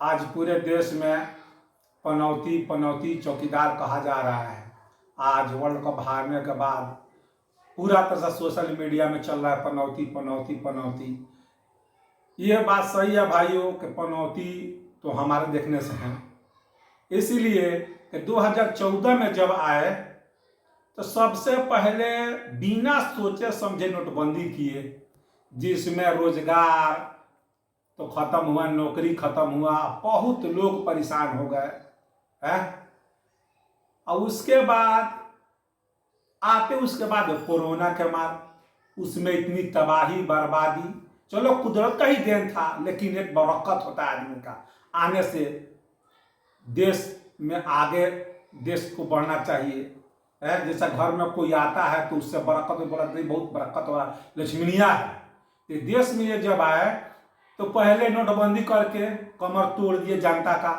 आज पूरे देश में पनौती पनौती चौकीदार कहा जा रहा है। आज वर्ल्ड कप हारने के बाद पूरा तरह से सोशल मीडिया में चल रहा है पनौती पनौती पनौती। ये बात सही है भाइयों कि पनौती तो हमारे देखने से है, इसीलिए कि 2014 में जब आए तो सबसे पहले बिना सोचे समझे नोटबंदी किए, जिसमें रोजगार तो खत्म हुआ, नौकरी खत्म हुआ, बहुत लोग परेशान हो गए हैं। और उसके बाद कोरोना के मार, उसमें इतनी तबाही बर्बादी। चलो कुदरत का ही देन था, लेकिन एक बरकत होता है आदमी का आने से देश में आगे, देश को बढ़ना चाहिए है। जैसा घर में कोई आता है तो उससे बरकत बोला बहुत बरकत हो रहा, लक्ष्मीनिया है। तो देश में ये जब आए तो पहले नोटबंदी करके कमर तोड़ दिए जनता का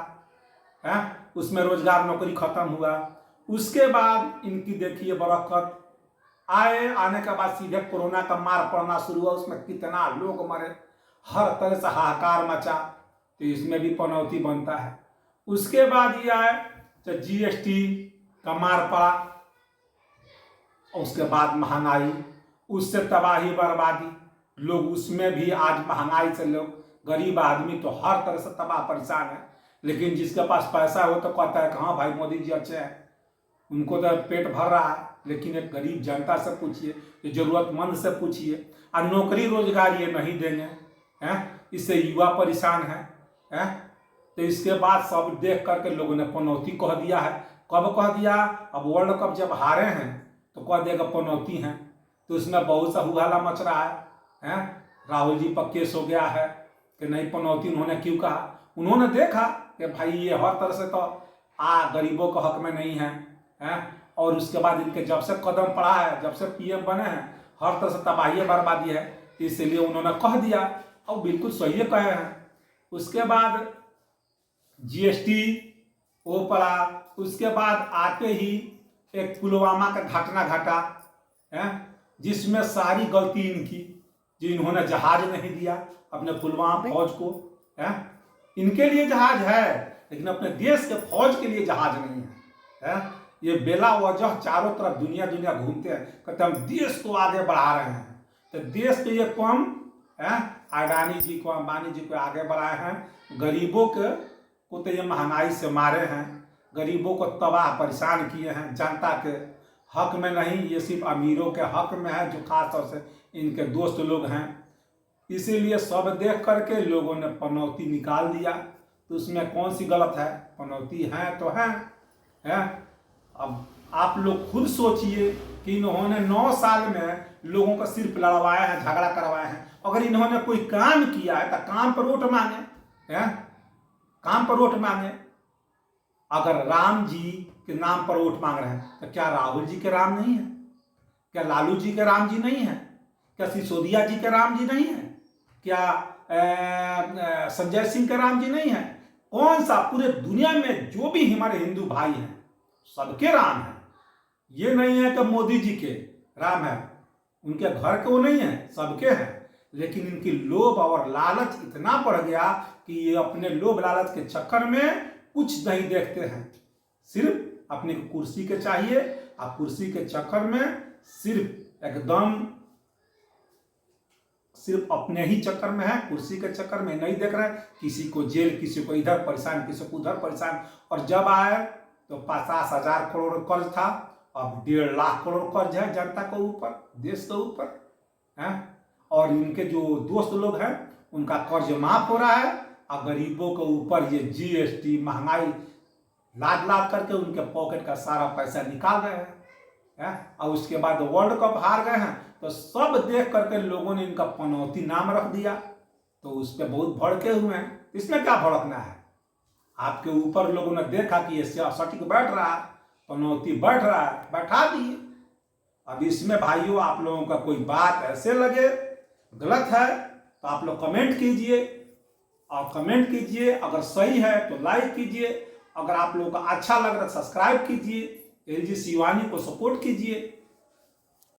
है, उसमें रोजगार नौकरी खत्म हुआ। उसके बाद इनकी देखिए बरकत, आने के बाद सीधे कोरोना का मार पड़ना शुरू हुआ, उसमें कितना लोग मरे, हर तरह से हाहाकार मचा। तो इसमें भी पनौती बनता है। उसके बाद ये आए तो जीएसटी का मार पड़ा, उसके बाद महंगाई, उससे तबाही बर्बादी, लोग उसमें भी आज महंगाई से लोग, गरीब आदमी तो हर तरह से तबाह परेशान है। लेकिन जिसके पास पैसा हो तो कहता है कि हाँ भाई मोदी जी अच्छे हैं, उनको तो पेट भर रहा है। लेकिन एक गरीब जनता से पूछिए, ये जरूरतमंद से पूछिए, और नौकरी रोजगार ये नहीं देंगे हैं, इससे युवा परेशान है। तो इसके बाद सब देख करके लोगों ने पनौती कह दिया है। कब कह दिया? अब वर्ल्ड कप जब हारे हैं तो कह देगा पनौती हैं। तो इसमें बहुत सा हुहाला मच रहा है। राहुल जी पर केस हो गया है कि नहीं पनौती उन्होंने क्यों कहा। उन्होंने देखा कि भाई ये हर तरह से तो गरीबों के हक में नहीं है। और उसके बाद इनके जब से कदम पड़ा है, जब से पीएम बने हैं, हर तरह से तबाही बर्बादी है, इसलिए उन्होंने कह दिया और बिल्कुल सही कहे हैं। उसके बाद जीएसटी वो पड़ा। उसके बाद आते ही एक पुलवामा का घटना घटा है, जिसमें सारी गलती इनकी, जो इन्होंने जहाज नहीं दिया अपने पुलवामा फौज को है। इनके लिए जहाज है लेकिन अपने देश के फौज के लिए जहाज नहीं है। ये बेला वजह चारों तरफ दुनिया घूमते हैं, कहते हम देश को आगे बढ़ा रहे हैं। तो देश के ये कम है, अडानी जी को, अंबानी जी को आगे बढ़ाए हैं। गरीबों को तो ये महंगाई से मारे हैं, गरीबों को तबाह परेशान किए हैं। जनता के हक में नहीं, ये सिर्फ अमीरों के हक में है, जो खास तौर से इनके दोस्त लोग हैं। इसीलिए सब देख करके लोगों ने पनौती निकाल दिया। तो उसमें कौन सी गलत है? पनौती है तो है। अब आप लोग खुद सोचिए कि इन्होंने 9 साल में लोगों का सिर्फ लड़वाया है, झगड़ा करवाया है। अगर इन्होंने कोई काम किया है तो काम पर वोट मांगे हैं, काम पर वोट मांगे। अगर राम जी के नाम पर वोट मांग रहे हैं तो क्या राहुल जी के राम नहीं है? क्या लालू जी के राम जी नहीं है? क्या सिसोदिया जी के राम जी नहीं है? क्या संजय सिंह के राम जी नहीं है? कौन सा? पूरे दुनिया में जो भी हमारे हिंदू भाई हैं सबके राम है। ये नहीं है कि मोदी जी के राम है, उनके घर के वो नहीं है, सबके हैं। लेकिन इनकी लोभ और लालच इतना बढ़ गया कि ये अपने लोभ लालच के चक्कर में कुछ नहीं देखते हैं, सिर्फ अपनी कुर्सी के चाहिए। और कुर्सी के चक्कर में सिर्फ अपने ही चक्कर में है, कुर्सी के चक्कर में नहीं देख रहे। किसी को जेल, किसी को इधर परेशान, किसी को उधर परेशान। और जब आए तो 50,000 करोड़ कर्ज था, अब 1.5 लाख करोड़ कर्ज है जनता के ऊपर, देश के ऊपर है। और इनके जो दोस्त लोग हैं उनका कर्ज माफ हो रहा है, और गरीबों के ऊपर ये जीएसटी महंगाई लाद करके उनके पॉकेट का सारा पैसा निकाल रहे हैं। और उसके बाद वर्ल्ड कप हार गए हैं तो सब देख करके लोगों ने इनका पनौती नाम रख दिया। तो उस पर बहुत भड़के हुए हैं। इसमें क्या भड़कना है? आपके ऊपर लोगों ने देखा कि ये सटीक बैठ रहा है, पनौती बैठ रहा है, बैठा दिए। अब इसमें भाइयों आप लोगों का कोई बात ऐसे लगे गलत है तो आप लोग कमेंट कीजिए, और कमेंट कीजिए। अगर सही है तो लाइक कीजिए, अगर आप लोगों का अच्छा लग रहा है सब्सक्राइब कीजिए, एलजी शिवानी को सपोर्ट कीजिए।